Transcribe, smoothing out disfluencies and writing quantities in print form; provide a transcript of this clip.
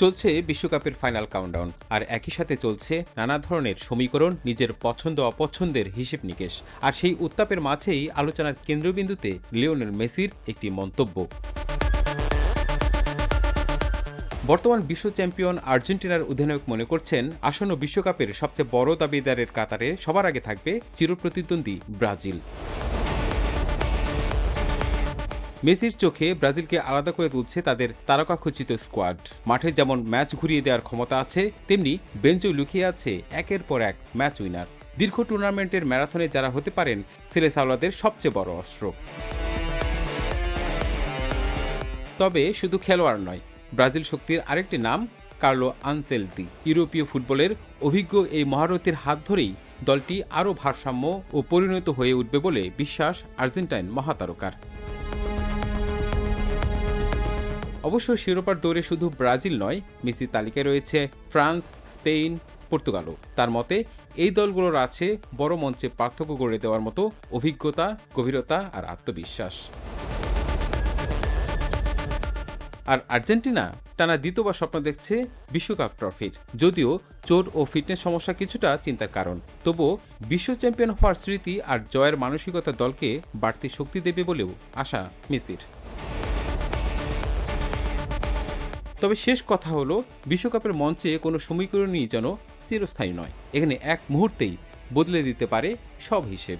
চলছে বিশ্বকাপের final countdown, আর একই সাথে চলছে নানা ধরনের সমীকরণ, নিজের পছন্দ অপছন্দের হিসেব নিকেশ। আর সেই উত্তাপের মাঝেই আলোচনার কেন্দ্রবিন্দুতে লিওনেল মেসির একটি মন্তব্য। বর্তমান বিশ্ব চ্যাম্পিয়ন আর্জেন্টিনার অধিনায়ক মনে করছেন, আসন্ন বিশ্বকাপের সবচেয়ে বড় দাবিদারের কাতারে সবার আগে থাকবে চিরপ্রতিদ্বন্দ্বী ব্রাজিল। মেসির চোখে ব্রাজিলকে আলাদা করে তুলছে তাদের তারকাখচিত স্কোয়াড। মাঠে যেমন ম্যাচ ঘুরিয়ে দেওয়ার ক্ষমতা আছে, তেমনি বেঞ্চেও লুকিয়ে আছে একের পর এক ম্যাচ উইনার। দীর্ঘ টুর্নামেন্টের ম্যারাথনে যারা হতে পারেন সেলেসাওয়ালাদের সবচেয়ে বড় অস্ত্র। তবে শুধু খেলোয়াড় নয়, ব্রাজিল শক্তির আরেকটি নাম কার্লো আনচেলতি। ইউরোপীয় ফুটবলের অভিজ্ঞ এই মহারথীর হাত ধরেই দলটি আরও ভারসাম্য ও পরিণত হয়ে উঠবে বলে বিশ্বাস আর্জেন্টাইন মহাতারকার। অবশ্য শিরোপার দৌড়ে শুধু ব্রাজিল নয়, মেসির তালিকায় রয়েছে ফ্রান্স, স্পেন, পর্তুগালও। তার মতে এই দলগুলোর আছে বড় মঞ্চে পার্থক্য গড়ে দেওয়ার মতো অভিজ্ঞতা, গভীরতা আর আত্মবিশ্বাস। আর আর্জেন্টিনা টানা দ্বিতীয়বার স্বপ্ন দেখছে বিশ্বকাপ ট্রফির। যদিও চোট ও ফিটনেস সমস্যা কিছুটা চিন্তার কারণ, তবুও বিশ্ব চ্যাম্পিয়ন হওয়ার স্মৃতি আর জয়ের মানসিকতা দলকে বাড়তি শক্তি দেবে বলেও আশা মেসির। তবে শেষ কথা হলো, বিশ্বকাপের মঞ্চে কোনো সমীকরণই যেন চিরস্থায়ী নয়। এখানে এক মুহূর্তেই বদলে দিতে পারে সব হিসেব।